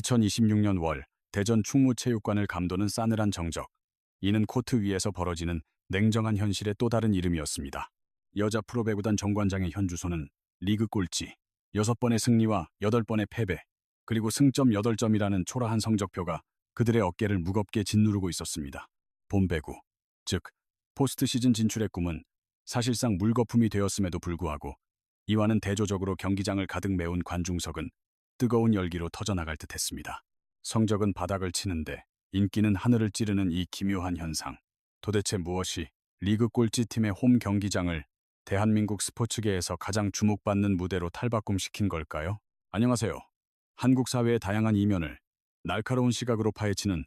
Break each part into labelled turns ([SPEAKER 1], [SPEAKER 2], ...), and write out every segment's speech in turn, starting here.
[SPEAKER 1] 2026년 월 대전 충무체육관을 감도는 싸늘한 정적. 이는 코트 위에서 벌어지는 냉정한 현실의 또 다른 이름이었습니다. 여자 프로배구단 정관장의 현 주소는 리그 꼴찌, 6번의 승리와 8번의 패배, 그리고 승점 8점이라는 초라한 성적표가 그들의 어깨를 무겁게 짓누르고 있었습니다. 봄배구, 즉 포스트 시즌 진출의 꿈은 사실상 물거품이 되었음에도 불구하고 이와는 대조적으로 경기장을 가득 메운 관중석은 뜨거운 열기로 터져나갈 듯했습니다. 성적은 바닥을 치는데 인기는 하늘을 찌르는 이 기묘한 현상. 도대체 무엇이 리그 꼴찌팀의 홈 경기장을 대한민국 스포츠계에서 가장 주목받는 무대로 탈바꿈시킨 걸까요? 안녕하세요. 한국 사회의 다양한 이면을 날카로운 시각으로 파헤치는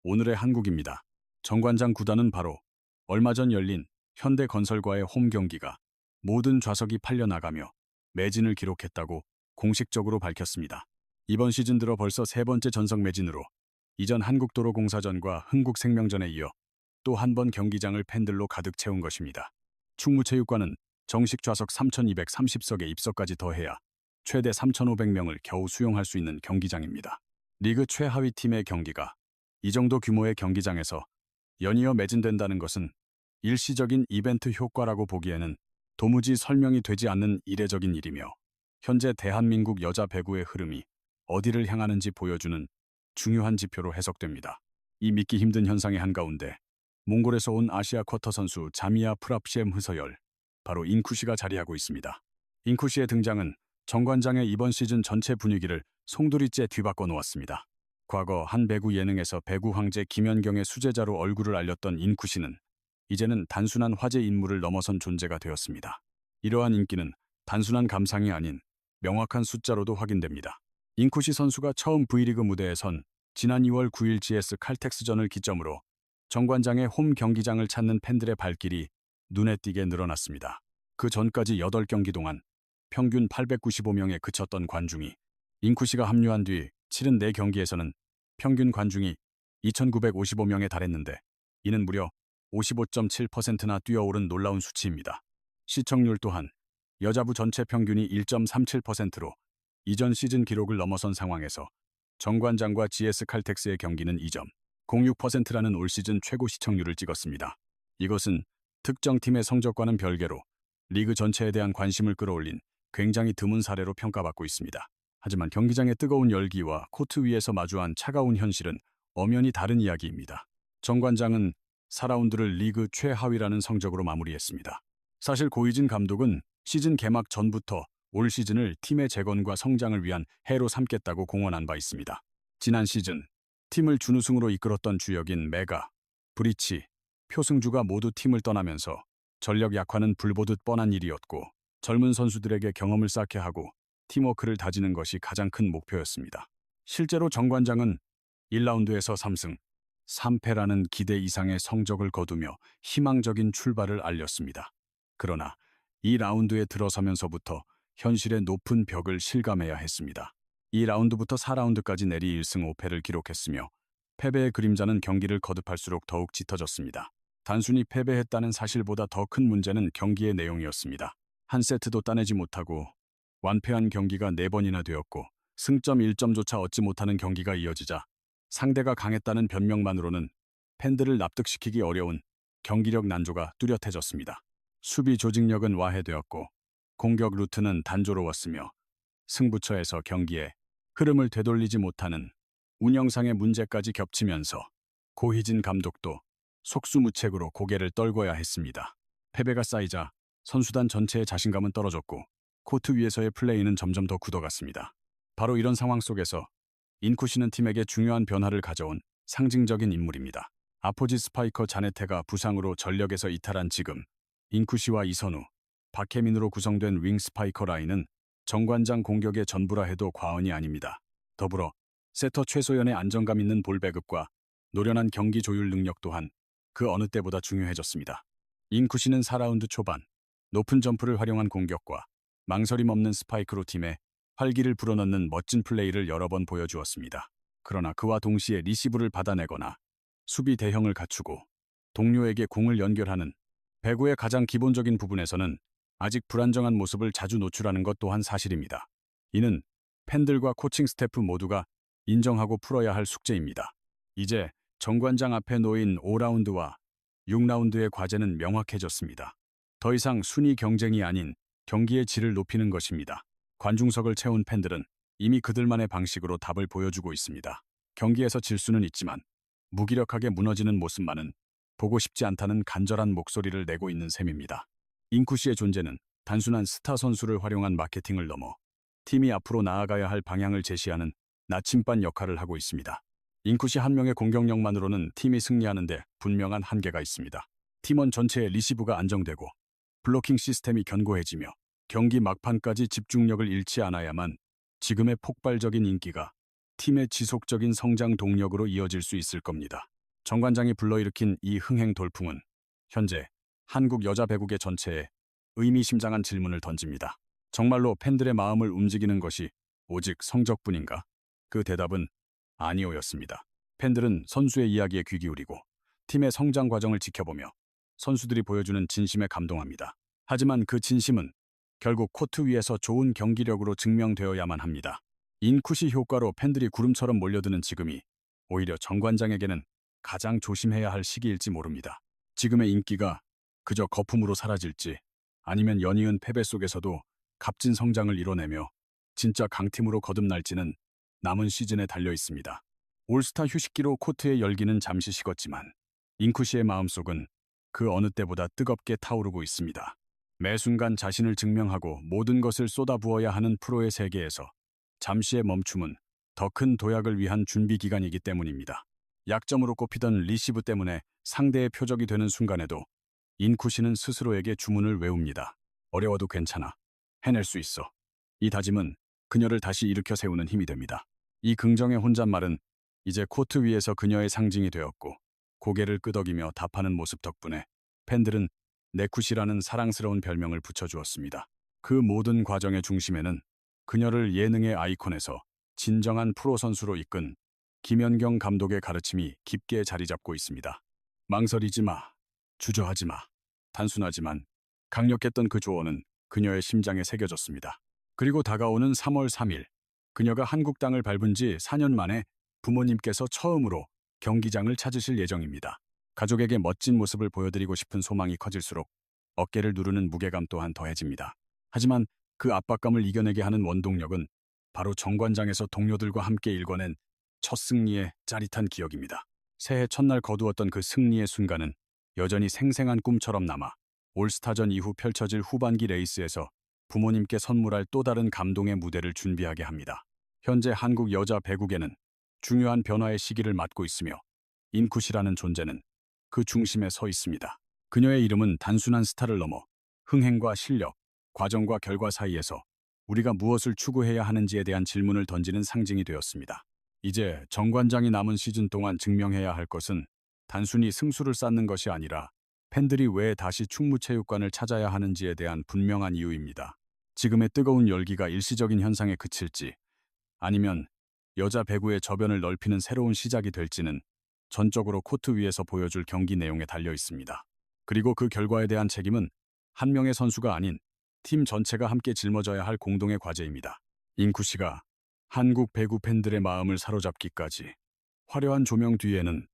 [SPEAKER 1] 오늘의 한국입니다. 정관장 구단은 바로 얼마 전 열린 현대건설과의 홈 경기가 모든 좌석이 팔려나가며 매진을 기록했다고 공식적으로 밝혔습니다. 이번 시즌 들어 벌써 3번째 전석 매진으로 이전 한국도로공사전과 흥국생명전에 이어 또 한 번 경기장을 팬들로 가득 채운 것입니다. 충무체육관은 정식 좌석 3,230석의 입석까지 더해야 최대 3,500명을 겨우 수용할 수 있는 경기장입니다. 리그 최하위 팀의 경기가 이 정도 규모의 경기장에서 연이어 매진된다는 것은 일시적인 이벤트 효과라고 보기에는 도무지 설명이 되지 않는 이례적인 일이며 현재 대한민국 여자 배구의 흐름이 어디를 향하는지 보여주는 중요한 지표로 해석됩니다. 이 믿기 힘든 현상의 한가운데 몽골에서 온 아시아 쿼터 선수 자미아 프랍시엠 흐서열, 바로 인쿠시가 자리하고 있습니다. 인쿠시의 등장은 정관장의 이번 시즌 전체 분위기를 송두리째 뒤바꿔 놓았습니다. 과거 한 배구 예능에서 배구 황제 김연경의 수제자로 얼굴을 알렸던 인쿠시는 이제는 단순한 화제 인물을 넘어선 존재가 되었습니다. 이러한 인기는 단순한 감상이 아닌 명확한 숫자로도 확인됩니다. 인쿠시 선수가 처음 V리그 무대에 선 지난 2월 9일 GS 칼텍스전을 기점으로 정관장의 홈 경기장을 찾는 팬들의 발길이 눈에 띄게 늘어났습니다. 그 전까지 8경기 동안 평균 895명에 그쳤던 관중이 인쿠시가 합류한 뒤 치른 4경기에서는 평균 관중이 2,955명에 달했는데 이는 무려 55.7%나 뛰어오른 놀라운 수치입니다. 시청률 또한 여자부 전체 평균이 1.37%로 이전 시즌 기록을 넘어선 상황에서 정관장과 GS 칼텍스의 경기는 2.06%라는 올 시즌 최고 시청률을 찍었습니다. 이것은 특정 팀의 성적과는 별개로 리그 전체에 대한 관심을 끌어올린 굉장히 드문 사례로 평가받고 있습니다. 하지만 경기장의 뜨거운 열기와 코트 위에서 마주한 차가운 현실은 엄연히 다른 이야기입니다. 정관장은 4라운드를 리그 최하위라는 성적으로 마무리했습니다. 사실 고이진 감독은 시즌 개막 전부터 올 시즌을 팀의 재건과 성장을 위한 해로 삼겠다고 공언한 바 있습니다. 지난 시즌 팀을 준우승으로 이끌었던 주역인 메가, 브리치, 표승주가 모두 팀을 떠나면서 전력 약화는 불보듯 뻔한 일이었고 젊은 선수들에게 경험을 쌓게 하고 팀워크를 다지는 것이 가장 큰 목표였습니다. 실제로 정관장은 1라운드에서 3승 3패라는 기대 이상의 성적을 거두며 희망적인 출발을 알렸습니다. 그러나 2라운드에 들어서면서부터 현실의 높은 벽을 실감해야 했습니다. 2라운드부터 4라운드까지 내리 1승 5패를 기록했으며 패배의 그림자는 경기를 거듭할수록 더욱 짙어졌습니다. 단순히 패배했다는 사실보다 더 큰 문제는 경기의 내용이었습니다. 한 세트도 따내지 못하고 완패한 경기가 4번이나 되었고 승점 1점조차 얻지 못하는 경기가 이어지자 상대가 강했다는 변명만으로는 팬들을 납득시키기 어려운 경기력 난조가 뚜렷해졌습니다. 수비 조직력은 와해되었고 공격 루트는 단조로웠으며 승부처에서 경기에 흐름을 되돌리지 못하는 운영상의 문제까지 겹치면서 고희진 감독도 속수무책으로 고개를 떨궈야 했습니다. 패배가 쌓이자 선수단 전체의 자신감은 떨어졌고 코트 위에서의 플레이는 점점 더 굳어갔습니다. 바로 이런 상황 속에서 인쿠시는 팀에게 중요한 변화를 가져온 상징적인 인물입니다. 아포지 스파이커 자네테가 부상으로 전력에서 이탈한 지금 인쿠시와 이선우, 박혜민으로 구성된 윙 스파이커 라인은 정관장 공격의 전부라 해도 과언이 아닙니다. 더불어 세터 최소연의 안정감 있는 볼 배급과 노련한 경기 조율 능력 또한 그 어느 때보다 중요해졌습니다. 인쿠시는 4라운드 초반 높은 점프를 활용한 공격과 망설임 없는 스파이크로 팀에 활기를 불어넣는 멋진 플레이를 여러 번 보여주었습니다. 그러나 그와 동시에 리시브를 받아내거나 수비 대형을 갖추고 동료에게 공을 연결하는 배구의 가장 기본적인 부분에서는 아직 불안정한 모습을 자주 노출하는 것 또한 사실입니다. 이는 팬들과 코칭 스태프 모두가 인정하고 풀어야 할 숙제입니다. 이제 정관장 앞에 놓인 5라운드와 6라운드의 과제는 명확해졌습니다. 더 이상 순위 경쟁이 아닌 경기의 질을 높이는 것입니다. 관중석을 채운 팬들은 이미 그들만의 방식으로 답을 보여주고 있습니다. 경기에서 질 수는 있지만 무기력하게 무너지는 모습만은 보고 싶지 않다는 간절한 목소리를 내고 있는 셈입니다. 인쿠시의 존재는 단순한 스타 선수를 활용한 마케팅을 넘어 팀이 앞으로 나아가야 할 방향을 제시하는 나침반 역할을 하고 있습니다. 인쿠시 한 명의 공격력만으로는 팀이 승리하는 데 분명한 한계가 있습니다. 팀원 전체의 리시브가 안정되고 블로킹 시스템이 견고해지며 경기 막판까지 집중력을 잃지 않아야만 지금의 폭발적인 인기가 팀의 지속적인 성장 동력으로 이어질 수 있을 겁니다. 정관장이 불러일으킨 이 흥행 돌풍은 현재 한국 여자 배구계 전체에 의미심장한 질문을 던집니다. 정말로 팬들의 마음을 움직이는 것이 오직 성적뿐인가? 그 대답은 아니오였습니다. 팬들은 선수의 이야기에 귀 기울이고 팀의 성장 과정을 지켜보며 선수들이 보여주는 진심에 감동합니다. 하지만 그 진심은 결국 코트 위에서 좋은 경기력으로 증명되어야만 합니다. 인쿠시 효과로 팬들이 구름처럼 몰려드는 지금이 오히려 정관장에게는 가장 조심해야 할 시기일지 모릅니다. 지금의 인기가 그저 거품으로 사라질지 아니면 연이은 패배 속에서도 값진 성장을 이뤄내며 진짜 강팀으로 거듭날지는 남은 시즌에 달려 있습니다. 올스타 휴식기로 코트의 열기는 잠시 식었지만 인쿠시의 마음속은 그 어느 때보다 뜨겁게 타오르고 있습니다. 매 순간 자신을 증명하고 모든 것을 쏟아부어야 하는 프로의 세계에서 잠시의 멈춤은 더 큰 도약을 위한 준비 기간이기 때문입니다. 약점으로 꼽히던 리시브 때문에 상대의 표적이 되는 순간에도 인쿠시는 스스로에게 주문을 외웁니다. 어려워도 괜찮아. 해낼 수 있어. 이 다짐은 그녀를 다시 일으켜 세우는 힘이 됩니다. 이 긍정의 혼잣말은 이제 코트 위에서 그녀의 상징이 되었고 고개를 끄덕이며 답하는 모습 덕분에 팬들은 네쿠시라는 사랑스러운 별명을 붙여주었습니다. 그 모든 과정의 중심에는 그녀를 예능의 아이콘에서 진정한 프로 선수로 이끈 김연경 감독의 가르침이 깊게 자리 잡고 있습니다. 망설이지 마. 주저하지 마. 단순하지만 강력했던 그 조언은 그녀의 심장에 새겨졌습니다. 그리고 다가오는 3월 3일, 그녀가 한국 땅을 밟은 지 4년 만에 부모님께서 처음으로 경기장을 찾으실 예정입니다. 가족에게 멋진 모습을 보여드리고 싶은 소망이 커질수록 어깨를 누르는 무게감 또한 더해집니다. 하지만 그 압박감을 이겨내게 하는 원동력은 바로 정관장에서 동료들과 함께 일궈낸 첫 승리의 짜릿한 기억입니다. 새해 첫날 거두었던 그 승리의 순간은 여전히 생생한 꿈처럼 남아 올스타전 이후 펼쳐질 후반기 레이스에서 부모님께 선물할 또 다른 감동의 무대를 준비하게 합니다. 현재 한국 여자 배구계는 중요한 변화의 시기를 맞고 있으며 인쿠시라는 존재는 그 중심에 서 있습니다. 그녀의 이름은 단순한 스타를 넘어 흥행과 실력, 과정과 결과 사이에서 우리가 무엇을 추구해야 하는지에 대한 질문을 던지는 상징이 되었습니다. 이제 정관장이 남은 시즌 동안 증명해야 할 것은 단순히 승수를 쌓는 것이 아니라 팬들이 왜 다시 충무체육관을 찾아야 하는지에 대한 분명한 이유입니다. 지금의 뜨거운 열기가 일시적인 현상에 그칠지 아니면 여자 배구의 저변을 넓히는 새로운 시작이 될지는 전적으로 코트 위에서 보여줄 경기 내용에 달려 있습니다. 그리고 그 결과에 대한 책임은 한 명의 선수가 아닌 팀 전체가 함께 짊어져야 할 공동의 과제입니다. 인쿠시가 한국 배구 팬들의 마음을 사로잡기까지 화려한 조명 뒤에는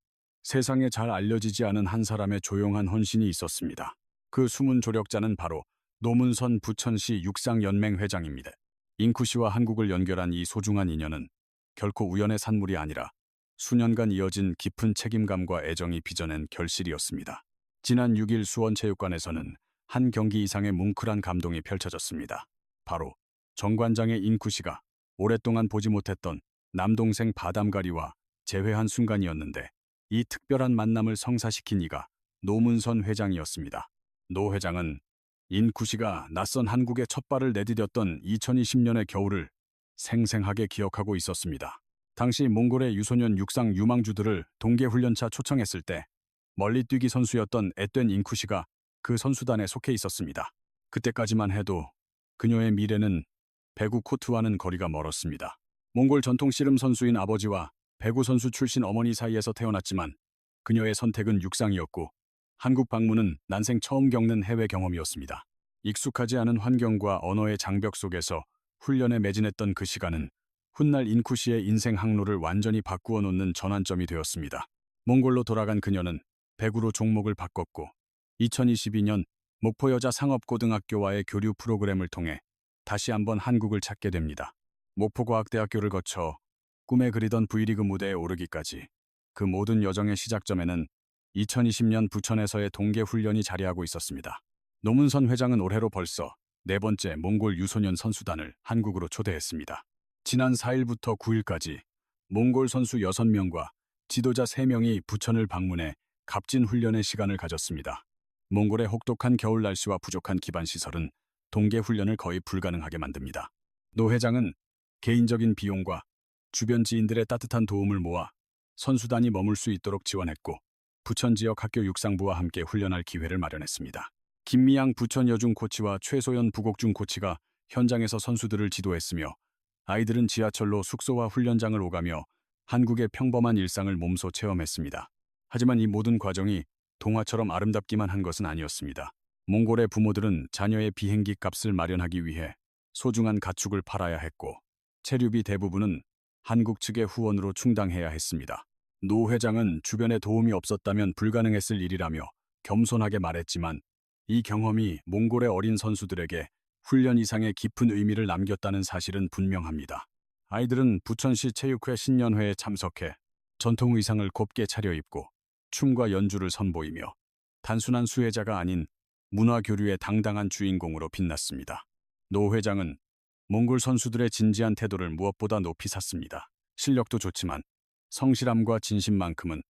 [SPEAKER 1] 세상에 잘 알려지지 않은 한 사람의 조용한 헌신이 있었습니다. 그 숨은 조력자는 바로 노문선 부천시 육상연맹 회장입니다. 인쿠시와 한국을 연결한 이 소중한 인연은 결코 우연의 산물이 아니라 수년간 이어진 깊은 책임감과 애정이 빚어낸 결실이었습니다. 지난 6일 수원체육관에서는 한 경기 이상의 뭉클한 감동이 펼쳐졌습니다. 바로 정관장의 인쿠시가 오랫동안 보지 못했던 남동생 바담가리와 재회한 순간이었는데 이 특별한 만남을 성사시킨 이가 노문선 회장이었습니다. 노 회장은 인쿠시가 낯선 한국에 첫 발을 내디뎠던 2020년의 겨울을 생생하게 기억하고 있었습니다. 당시 몽골의 유소년 육상 유망주들을 동계훈련차 초청했을 때 멀리 뛰기 선수였던 앳된 인쿠시가 그 선수단에 속해 있었습니다. 그때까지만 해도 그녀의 미래는 배구 코트와는 거리가 멀었습니다. 몽골 전통 씨름 선수인 아버지와 배구 선수 출신 어머니 사이에서 태어났지만 그녀의 선택은 육상이었고 한국 방문은 난생 처음 겪는 해외 경험이었습니다. 익숙하지 않은 환경과 언어의 장벽 속에서 훈련에 매진했던 그 시간은 훗날 인쿠시의 인생 항로를 완전히 바꾸어 놓는 전환점이 되었습니다. 몽골로 돌아간 그녀는 배구로 종목을 바꿨고 2022년 목포 여자 상업고등학교와의 교류 프로그램을 통해 다시 한번 한국을 찾게 됩니다. 목포과학대학교를 거쳐 꿈에 그리던 V리그 무대에 오르기까지 그 모든 여정의 시작점에는 2020년 부천에서의 동계 훈련이 자리하고 있었습니다. 노문선 회장은 올해로 벌써 네 번째 몽골 유소년 선수단을 한국으로 초대했습니다. 지난 4일부터 9일까지 몽골 선수 6명과 지도자 3명이 부천을 방문해 값진 훈련의 시간을 가졌습니다. 몽골의 혹독한 겨울 날씨와 부족한 기반 시설은 동계 훈련을 거의 불가능하게 만듭니다. 노 회장은 개인적인 비용과 주변 지인들의 따뜻한 도움을 모아 선수단이 머물 수 있도록 지원했고 부천 지역 학교 육상부와 함께 훈련할 기회를 마련했습니다. 김미양 부천 여중 코치와 최소연 부곡중 코치가 현장에서 선수들을 지도했으며 아이들은 지하철로 숙소와 훈련장을 오가며 한국의 평범한 일상을 몸소 체험했습니다. 하지만 이 모든 과정이 동화처럼 아름답기만 한 것은 아니었습니다. 몽골의 부모들은 자녀의 비행기 값을 마련하기 위해 소중한 가축을 팔아야 했고 체류비 대부분은 한국 측의 후원으로 충당해야 했습니다. 노 회장은 주변에 도움이 없었다면 불가능했을 일이라며 겸손하게 말했지만 이 경험이 몽골의 어린 선수들에게 훈련 이상의 깊은 의미를 남겼다는 사실은 분명합니다. 아이들은 부천시 체육회 신년회에 참석해 전통 의상을 곱게 차려입고 춤과 연주를 선보이며 단순한 수혜자가 아닌 문화교류의 당당한 주인공으로 빛났습니다. 노 회장은 몽골 선수들의 진지한 태도를 무엇보다 높이 샀습니다. 실력도 좋지만 성실함과 진심만큼은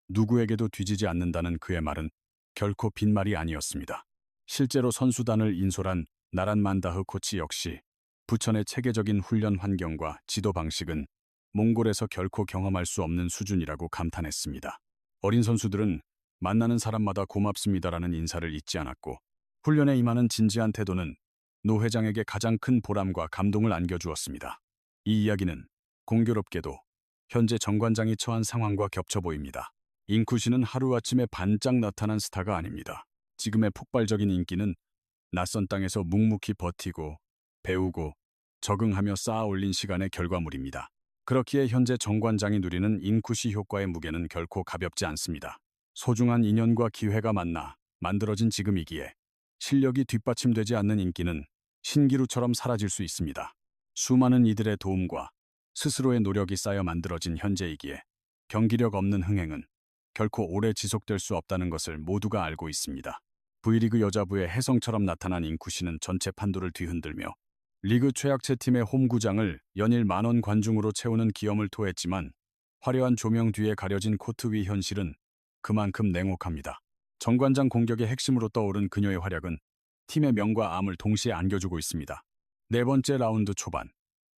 [SPEAKER 1] 누구에게도 뒤지지 않는다는 그의 말은 결코 빈말이 아니었습니다. 실제로 선수단을 인솔한 나란 만다흐 코치 역시 부천의 체계적인 훈련 환경과 지도 방식은 몽골에서 결코 경험할 수 없는 수준이라고 감탄했습니다. 어린 선수들은 만나는 사람마다 고맙습니다라는 인사를 잊지 않았고 훈련에 임하는 진지한 태도는 노 회장에게 가장 큰 보람과 감동을 안겨주었습니다. 이 이야기는 공교롭게도 현재 정관장이 처한 상황과 겹쳐 보입니다. 인쿠시는 하루아침에 반짝 나타난 스타가 아닙니다. 지금의 폭발적인 인기는 낯선 땅에서 묵묵히 버티고 배우고 적응하며 쌓아 올린 시간의 결과물입니다. 그렇기에 현재 정관장이 누리는 인쿠시 효과의 무게는 결코 가볍지 않습니다. 소중한 인연과 기회가 만나 만들어진 지금이기에 실력이 뒷받침되지 않는 인기는 신기루처럼 사라질 수 있습니다. 수많은 이들의 도움과 스스로의 노력이 쌓여 만들어진 현재이기에 경기력 없는 흥행은 결코 오래 지속될 수 없다는 것을 모두가 알고 있습니다. V리그 여자부의 혜성처럼 나타난 인쿠시는 전체 판도를 뒤흔들며 리그 최약체 팀의 홈구장을 연일 만원 관중으로 채우는 기염을 토했지만 화려한 조명 뒤에 가려진 코트 위 현실은 그만큼 냉혹합니다. 정관장 공격의 핵심으로 떠오른 그녀의 활약은 팀의 명과 암을 동시에 안겨주고 있습니다. 네 번째 라운드 초반,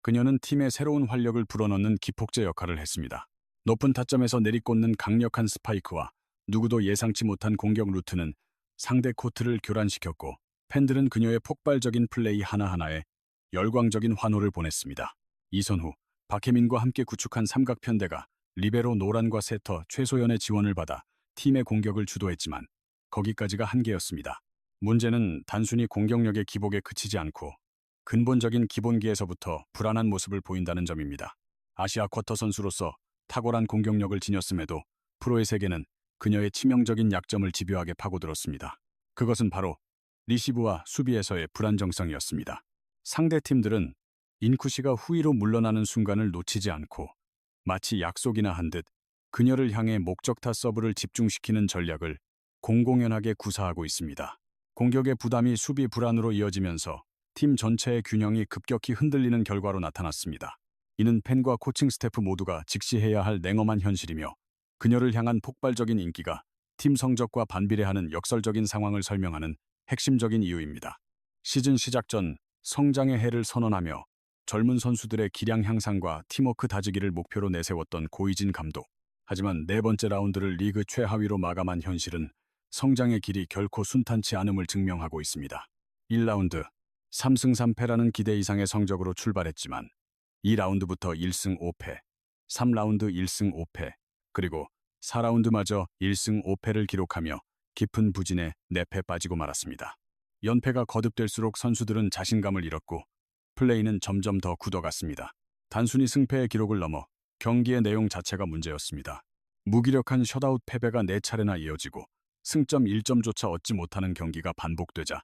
[SPEAKER 1] 그녀는 팀의 새로운 활력을 불어넣는 기폭제 역할을 했습니다. 높은 타점에서 내리꽂는 강력한 스파이크와 누구도 예상치 못한 공격 루트는 상대 코트를 교란시켰고 팬들은 그녀의 폭발적인 플레이 하나하나에 열광적인 환호를 보냈습니다. 이선후, 박혜민과 함께 구축한 삼각편대가 리베로 노란과 세터, 최소연의 지원을 받아 팀의 공격을 주도했지만 거기까지가 한계였습니다. 문제는 단순히 공격력의 기복에 그치지 않고 근본적인 기본기에서부터 불안한 모습을 보인다는 점입니다. 아시아 쿼터 선수로서 탁월한 공격력을 지녔음에도 프로의 세계는 그녀의 치명적인 약점을 집요하게 파고들었습니다. 그것은 바로 리시브와 수비에서의 불안정성이었습니다. 상대 팀들은 인쿠시가 후위로 물러나는 순간을 놓치지 않고 마치 약속이나 한 듯 그녀를 향해 목적타 서브를 집중시키는 전략을 공공연하게 구사하고 있습니다. 공격의 부담이 수비 불안으로 이어지면서 팀 전체의 균형이 급격히 흔들리는 결과로 나타났습니다. 이는 팬과 코칭 스태프 모두가 직시해야 할 냉엄한 현실이며 그녀를 향한 폭발적인 인기가 팀 성적과 반비례하는 역설적인 상황을 설명하는 핵심적인 이유입니다. 시즌 시작 전 성장의 해를 선언하며 젊은 선수들의 기량 향상과 팀워크 다지기를 목표로 내세웠던 고이진 감독. 하지만 네 번째 라운드를 리그 최하위로 마감한 현실은 성장의 길이 결코 순탄치 않음을 증명하고 있습니다. 1라운드 3승 3패라는 기대 이상의 성적으로 출발했지만 2라운드부터 1승 5패, 3라운드 1승 5패, 그리고 4라운드마저 1승 5패를 기록하며 깊은 부진에 4패 빠지고 말았습니다. 연패가 거듭될수록 선수들은 자신감을 잃었고 플레이는 점점 더 굳어갔습니다. 단순히 승패의 기록을 넘어 경기의 내용 자체가 문제였습니다. 무기력한 셧아웃 패배가 4차례나 이어지고 승점 1점조차 얻지 못하는 경기가 반복되자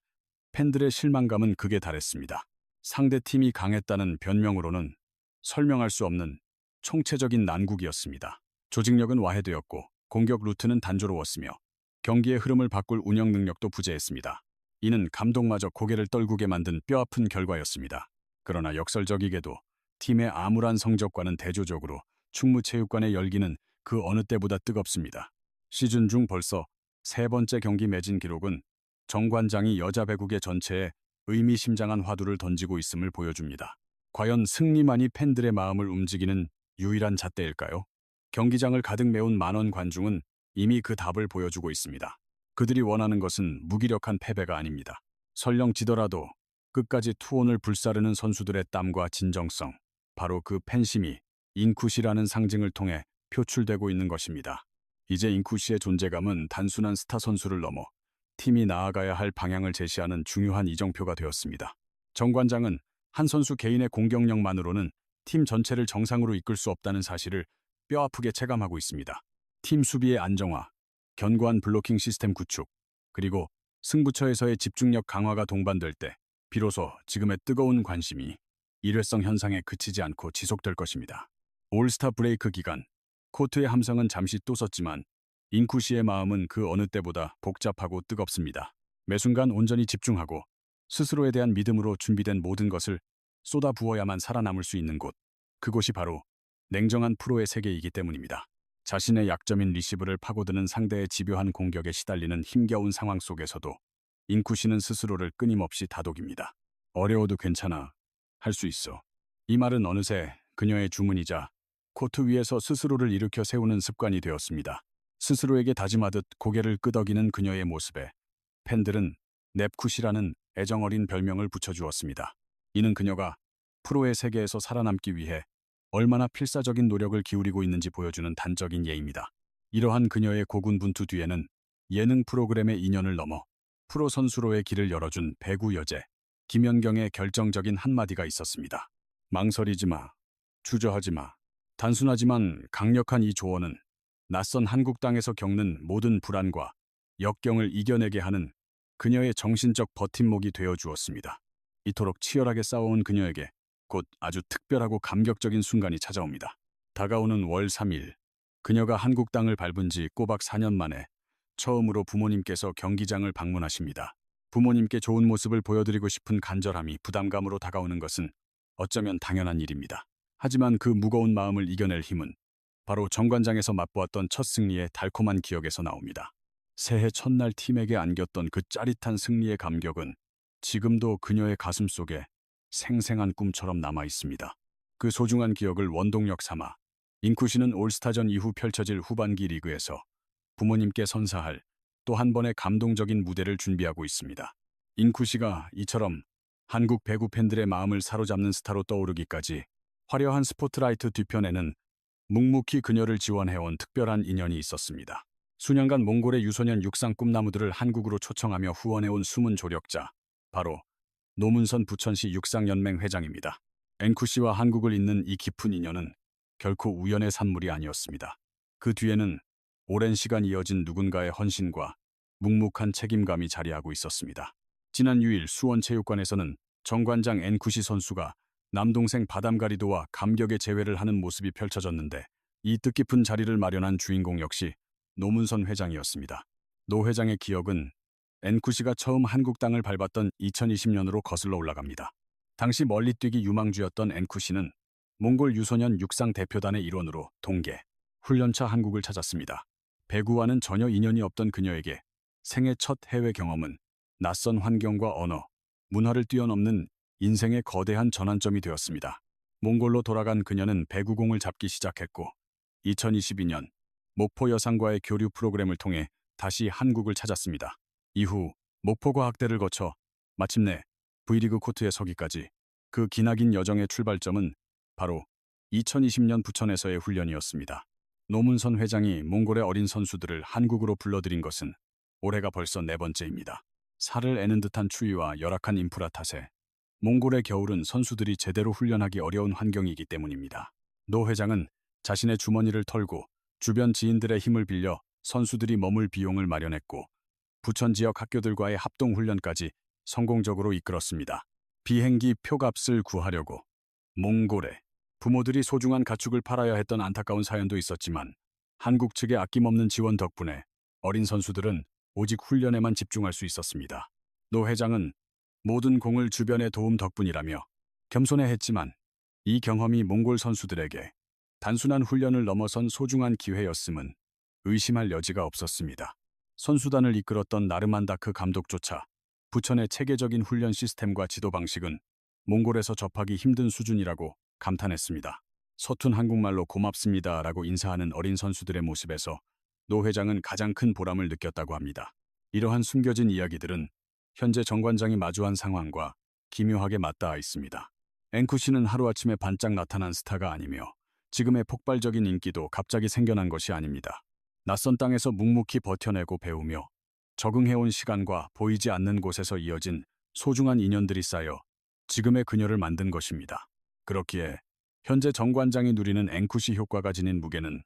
[SPEAKER 1] 팬들의 실망감은 극에 달했습니다. 상대 팀이 강했다는 변명으로는 설명할 수 없는 총체적인 난국이었습니다. 조직력은 와해되었고 공격 루트는 단조로웠으며 경기의 흐름을 바꿀 운영 능력도 부재했습니다. 이는 감독마저 고개를 떨구게 만든 뼈아픈 결과였습니다. 그러나 역설적이게도 팀의 암울한 성적과는 대조적으로 충무체육관의 열기는 그 어느 때보다 뜨겁습니다. 시즌 중 벌써 3번째 경기 매진 기록은 정관장이 여자 배구계 전체에 의미심장한 화두를 던지고 있음을 보여줍니다. 과연 승리만이 팬들의 마음을 움직이는 유일한 잣대일까요? 경기장을 가득 메운 만원 관중은 이미 그 답을 보여주고 있습니다. 그들이 원하는 것은 무기력한 패배가 아닙니다. 설령 지더라도 끝까지 투혼을 불사르는 선수들의 땀과 진정성, 바로 그 팬심이 인쿠시라는 상징을 통해 표출되고 있는 것입니다. 이제 인쿠시의 존재감은 단순한 스타 선수를 넘어 팀이 나아가야 할 방향을 제시하는 중요한 이정표가 되었습니다. 정관장은 한 선수 개인의 공격력만으로는 팀 전체를 정상으로 이끌 수 없다는 사실을 뼈아프게 체감하고 있습니다. 팀 수비의 안정화, 견고한 블로킹 시스템 구축, 그리고 승부처에서의 집중력 강화가 동반될 때 비로소 지금의 뜨거운 관심이 일회성 현상에 그치지 않고 지속될 것입니다. 올스타 브레이크 기간, 코트의 함성은 잠시 또 섰지만 인쿠시의 마음은 그 어느 때보다 복잡하고 뜨겁습니다. 매 순간 온전히 집중하고 스스로에 대한 믿음으로 준비된 모든 것을 쏟아부어야만 살아남을 수 있는 곳, 그곳이 바로 냉정한 프로의 세계이기 때문입니다. 자신의 약점인 리시브를 파고드는 상대의 집요한 공격에 시달리는 힘겨운 상황 속에서도 인쿠시는 스스로를 끊임없이 다독입니다. 어려워도 괜찮아. 할 수 있어. 이 말은 어느새 그녀의 주문이자 코트 위에서 스스로를 일으켜 세우는 습관이 되었습니다. 스스로에게 다짐하듯 고개를 끄덕이는 그녀의 모습에 팬들은 넵쿠시라는 애정어린 별명을 붙여주었습니다. 이는 그녀가 프로의 세계에서 살아남기 위해 얼마나 필사적인 노력을 기울이고 있는지 보여주는 단적인 예입니다. 이러한 그녀의 고군분투 뒤에는 예능 프로그램의 인연을 넘어 프로 선수로의 길을 열어준 배구 여제 김연경의 결정적인 한마디가 있었습니다. 망설이지 마. 주저하지 마. 단순하지만 강력한 이 조언은 낯선 한국 땅에서 겪는 모든 불안과 역경을 이겨내게 하는 그녀의 정신적 버팀목이 되어 주었습니다. 이토록 치열하게 싸워온 그녀에게 곧 아주 특별하고 감격적인 순간이 찾아옵니다. 다가오는 월 3일, 그녀가 한국 땅을 밟은 지 꼬박 4년 만에 처음으로 부모님께서 경기장을 방문하십니다. 부모님께 좋은 모습을 보여드리고 싶은 간절함이 부담감으로 다가오는 것은 어쩌면 당연한 일입니다. 하지만 그 무거운 마음을 이겨낼 힘은 바로 정관장에서 맛보았던 첫 승리의 달콤한 기억에서 나옵니다. 새해 첫날 팀에게 안겼던 그 짜릿한 승리의 감격은 지금도 그녀의 가슴 속에 생생한 꿈처럼 남아 있습니다. 그 소중한 기억을 원동력 삼아 인쿠시는 올스타전 이후 펼쳐질 후반기 리그에서 부모님께 선사할 또 한 번의 감동적인 무대를 준비하고 있습니다. 인쿠시가 이처럼 한국 배구 팬들의 마음을 사로잡는 스타로 떠오르기까지 화려한 스포트라이트 뒤편에는 묵묵히 그녀를 지원해온 특별한 인연이 있었습니다. 수년간 몽골의 유소년 육상 꿈나무들을 한국으로 초청하며 후원해온 숨은 조력자, 바로 노문선 부천시 육상연맹 회장입니다. 엔쿠시와 한국을 잇는 이 깊은 인연은 결코 우연의 산물이 아니었습니다. 그 뒤에는 오랜 시간 이어진 누군가의 헌신과 묵묵한 책임감이 자리하고 있었습니다. 지난 6일 수원체육관에서는 정관장 엔쿠시 선수가 남동생 바담가리도와 감격의 재회를 하는 모습이 펼쳐졌는데 이 뜻깊은 자리를 마련한 주인공 역시 노문선 회장이었습니다. 노 회장의 기억은 엔쿠시가 처음 한국 땅을 밟았던 2020년으로 거슬러 올라갑니다. 당시 멀리뛰기 유망주였던 엔쿠시는 몽골 유소년 육상 대표단의 일원으로 동계, 훈련차 한국을 찾았습니다. 배구와는 전혀 인연이 없던 그녀에게 생애 첫 해외 경험은 낯선 환경과 언어, 문화를 뛰어넘는 인생의 거대한 전환점이 되었습니다. 몽골로 돌아간 그녀는 배구공을 잡기 시작했고 2022년 목포 여상과의 교류 프로그램을 통해 다시 한국을 찾았습니다. 이후 목포과학대를 거쳐 마침내 V리그 코트에 서기까지 그 기나긴 여정의 출발점은 바로 2020년 부천에서의 훈련이었습니다. 노문선 회장이 몽골의 어린 선수들을 한국으로 불러들인 것은 올해가 벌써 4번째입니다. 살을 애는 듯한 추위와 열악한 인프라 탓에 몽골의 겨울은 선수들이 제대로 훈련하기 어려운 환경이기 때문입니다. 노 회장은 자신의 주머니를 털고 주변 지인들의 힘을 빌려 선수들이 머물 비용을 마련했고 부천 지역 학교들과의 합동훈련까지 성공적으로 이끌었습니다. 비행기 표값을 구하려고 몽골에 부모들이 소중한 가축을 팔아야 했던 안타까운 사연도 있었지만 한국 측의 아낌없는 지원 덕분에 어린 선수들은 오직 훈련에만 집중할 수 있었습니다. 노 회장은 모든 공을 주변의 도움 덕분이라며 겸손해했지만 이 경험이 몽골 선수들에게 단순한 훈련을 넘어선 소중한 기회였음은 의심할 여지가 없었습니다. 선수단을 이끌었던 나르만다크 감독조차 부천의 체계적인 훈련 시스템과 지도 방식은 몽골에서 접하기 힘든 수준이라고 감탄했습니다. 서툰 한국말로 고맙습니다라고 인사하는 어린 선수들의 모습에서 노 회장은 가장 큰 보람을 느꼈다고 합니다. 이러한 숨겨진 이야기들은 현재 정관장이 마주한 상황과 기묘하게 맞닿아 있습니다. 앵쿠시는 하루아침에 반짝 나타난 스타가 아니며 지금의 폭발적인 인기도 갑자기 생겨난 것이 아닙니다. 낯선 땅에서 묵묵히 버텨내고 배우며 적응해온 시간과 보이지 않는 곳에서 이어진 소중한 인연들이 쌓여 지금의 그녀를 만든 것입니다. 그렇기에 현재 정관장이 누리는 앵쿠시 효과가 지닌 무게는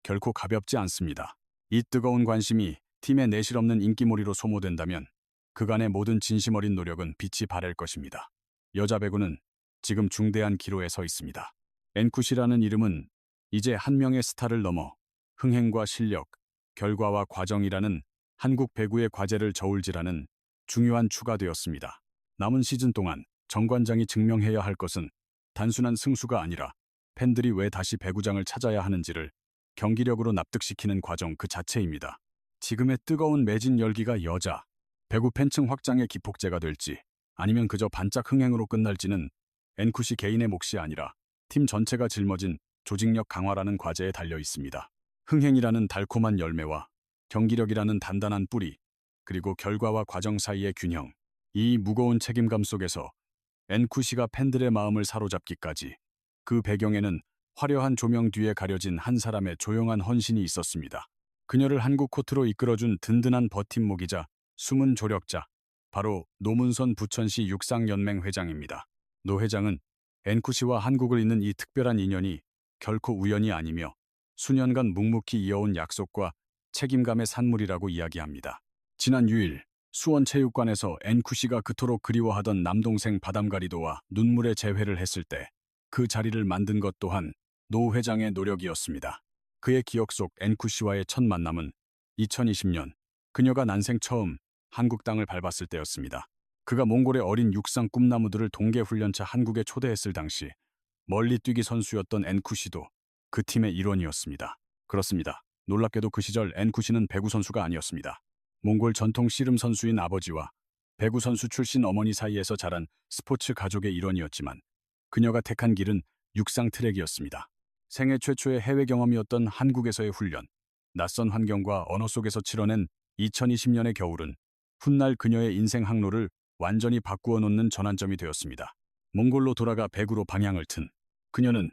[SPEAKER 1] 결코 가볍지 않습니다. 이 뜨거운 관심이 팀의 내실없는 인기몰이로 소모된다면 그간의 모든 진심 어린 노력은 빛이 발할 것입니다. 여자 배구는 지금 중대한 기로에 서 있습니다. 앵쿠시라는 이름은 이제 한 명의 스타를 넘어 흥행과 실력, 결과와 과정이라는 한국 배구의 과제를 저울질하는 중요한 추가 되었습니다. 남은 시즌 동안 정관장이 증명해야 할 것은 단순한 승수가 아니라 팬들이 왜 다시 배구장을 찾아야 하는지를 경기력으로 납득시키는 과정 그 자체입니다. 지금의 뜨거운 매진 열기가 여자 배구 팬층 확장의 기폭제가 될지 아니면 그저 반짝 흥행으로 끝날지는 앵쿠시 개인의 몫이 아니라 팀 전체가 짊어진 조직력 강화라는 과제에 달려 있습니다. 흥행이라는 달콤한 열매와 경기력이라는 단단한 뿌리, 그리고 결과와 과정 사이의 균형, 이 무거운 책임감 속에서 앵쿠시가 팬들의 마음을 사로잡기까지 그 배경에는 화려한 조명 뒤에 가려진 한 사람의 조용한 헌신이 있었습니다. 그녀를 한국 코트로 이끌어준 든든한 버팀목이자 숨은 조력자, 바로 노문선 부천시 육상연맹 회장입니다. 노 회장은 앵쿠시와 한국을 잇는 이 특별한 인연이 결코 우연이 아니며 수년간 묵묵히 이어온 약속과 책임감의 산물이라고 이야기합니다. 지난 6일 수원체육관에서 앵쿠시가 그토록 그리워하던 남동생 바담가리도와 눈물의 재회를 했을 때 그 자리를 만든 것 또한 노 회장의 노력이었습니다. 그의 기억 속 앵쿠시와의 첫 만남은 2020년 그녀가 난생 처음 한국 땅을 밟았을 때였습니다. 그가 몽골의 어린 육상 꿈나무들을 동계훈련차 한국에 초대했을 당시 멀리 뛰기 선수였던 앵쿠시도 그 팀의 일원이었습니다. 그렇습니다. 놀랍게도 그 시절 앵쿠시는 배구 선수가 아니었습니다. 몽골 전통 씨름 선수인 아버지와 배구 선수 출신 어머니 사이에서 자란 스포츠 가족의 일원이었지만 그녀가 택한 길은 육상 트랙이었습니다. 생애 최초의 해외 경험이었던 한국에서의 훈련, 낯선 환경과 언어 속에서 치러낸 2020년의 겨울은 훗날 그녀의 인생 항로를 완전히 바꾸어 놓는 전환점이 되었습니다. 몽골로 돌아가 배구로 방향을 튼 그녀는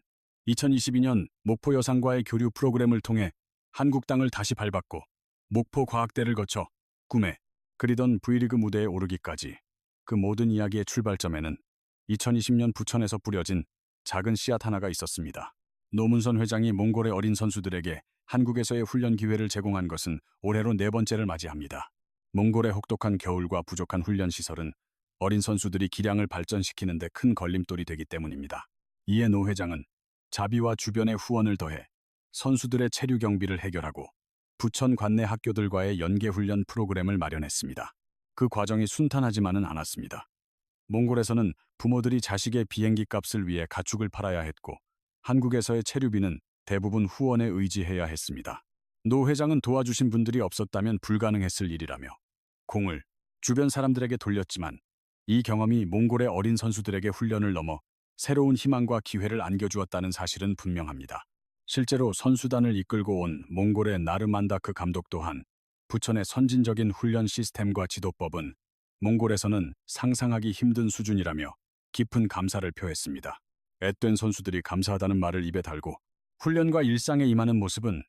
[SPEAKER 1] 2022년 목포 여상과의 교류 프로그램을 통해 한국 땅을 다시 밟았고 목포 과학대를 거쳐 꿈에 그리던 V리그 무대에 오르기까지 그 모든 이야기의 출발점에는 2020년 부천에서 뿌려진 작은 씨앗 하나가 있었습니다. 노문선 회장이 몽골의 어린 선수들에게 한국에서의 훈련 기회를 제공한 것은 올해로 4번째를 맞이합니다. 몽골의 혹독한 겨울과 부족한 훈련 시설은 어린 선수들이 기량을 발전시키는 데 큰 걸림돌이 되기 때문입니다. 이에 노 회장은 자비와 주변의 후원을 더해 선수들의 체류 경비를 해결하고 부천 관내 학교들과의 연계훈련 프로그램을 마련했습니다. 그 과정이 순탄하지만은 않았습니다. 몽골에서는 부모들이 자식의 비행기 값을 위해 가축을 팔아야 했고 한국에서의 체류비는 대부분 후원에 의지해야 했습니다. 노 회장은 도와주신 분들이 없었다면 불가능했을 일이라며 공을 주변 사람들에게 돌렸지만 이 경험이 몽골의 어린 선수들에게 훈련을 넘어 새로운 희망과 기회를 안겨주었다는 사실은 분명합니다. 실제로 선수단을 이끌고 온 몽골의 나르만다크 감독 또한 부천의 선진적인 훈련 시스템과 지도법은 몽골에서는 상상하기 힘든 수준이라며 깊은 감사를 표했습니다. 앳된 선수들이 감사하다는 말을 입에 달고 훈련과 일상에 임하는 모습은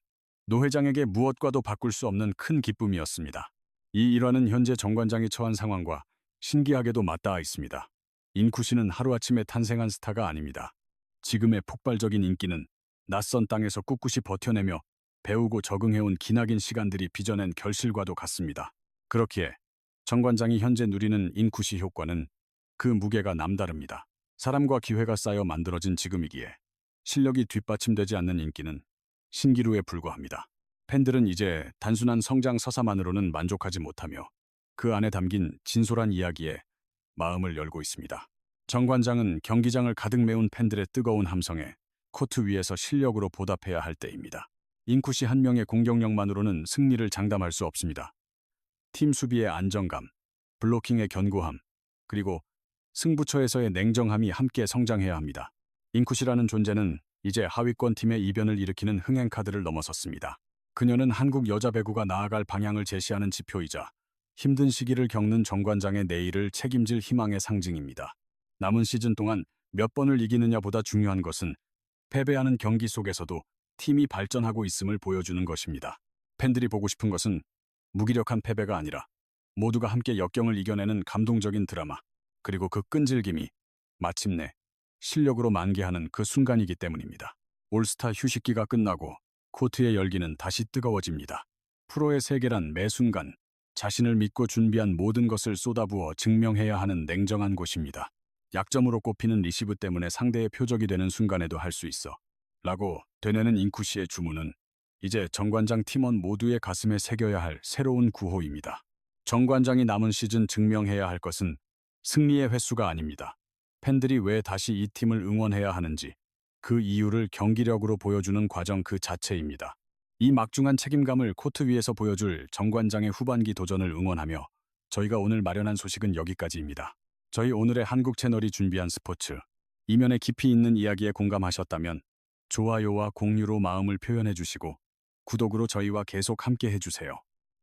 [SPEAKER 1] 노 회장에게 무엇과도 바꿀 수 없는 큰 기쁨이었습니다. 이 일화는 현재 정관장이 처한 상황과 신기하게도 맞닿아 있습니다. 인쿠시는 하루아침에 탄생한 스타가 아닙니다. 지금의 폭발적인 인기는 낯선 땅에서 꿋꿋이 버텨내며 배우고 적응해온 기나긴 시간들이 빚어낸 결실과도 같습니다. 그렇기에 정관장이 현재 누리는 인쿠시 효과는 그 무게가 남다릅니다. 사람과 기회가 쌓여 만들어진 지금이기에 실력이 뒷받침되지 않는 인기는 신기루에 불과합니다. 팬들은 이제 단순한 성장 서사만으로는 만족하지 못하며 그 안에 담긴 진솔한 이야기에 마음을 열고 있습니다. 정관장은 경기장을 가득 메운 팬들의 뜨거운 함성에 코트 위에서 실력으로 보답해야 할 때입니다. 인쿠시 한 명의 공격력만으로는 승리를 장담할 수 없습니다. 팀 수비의 안정감, 블로킹의 견고함, 그리고 승부처에서의 냉정함이 함께 성장해야 합니다. 인쿠시라는 존재는 이제 하위권 팀의 이변을 일으키는 흥행 카드를 넘어섰습니다. 그녀는 한국 여자 배구가 나아갈 방향을 제시하는 지표이자 힘든 시기를 겪는 정관장의 내일을 책임질 희망의 상징입니다. 남은 시즌 동안 몇 번을 이기느냐보다 중요한 것은 패배하는 경기 속에서도 팀이 발전하고 있음을 보여주는 것입니다. 팬들이 보고 싶은 것은 무기력한 패배가 아니라 모두가 함께 역경을 이겨내는 감동적인 드라마, 그리고 그 끈질김이 마침내 실력으로 만개하는 그 순간이기 때문입니다. 올스타 휴식기가 끝나고 코트의 열기는 다시 뜨거워집니다. 프로의 세계란 매 순간 자신을 믿고 준비한 모든 것을 쏟아부어 증명해야 하는 냉정한 곳입니다. 약점으로 꼽히는 리시브 때문에 상대의 표적이 되는 순간에도 할 수 있어 라고 되뇌는 인쿠시의 주문은 이제 정관장 팀원 모두의 가슴에 새겨야 할 새로운 구호입니다. 정관장이 남은 시즌 증명해야 할 것은 승리의 횟수가 아닙니다. 팬들이 왜 다시 이 팀을 응원해야 하는지, 그 이유를 경기력으로 보여주는 과정 그 자체입니다. 이 막중한 책임감을 코트 위에서 보여줄 정관장의 후반기 도전을 응원하며 저희가 오늘 마련한 소식은 여기까지입니다. 저희 오늘의 한국 채널이 준비한 스포츠, 이면에 깊이 있는 이야기에 공감하셨다면 좋아요와 공유로 마음을 표현해 주시고 구독으로 저희와 계속 함께 해주세요.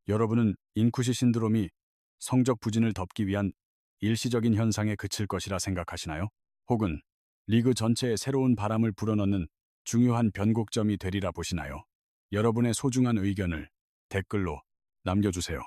[SPEAKER 1] 여러분은 인쿠시 신드롬이 성적 부진을 덮기 위한 일시적인 현상에 그칠 것이라 생각하시나요? 혹은 리그 전체에 새로운 바람을 불어넣는 중요한 변곡점이 되리라 보시나요? 여러분의 소중한 의견을 댓글로 남겨주세요.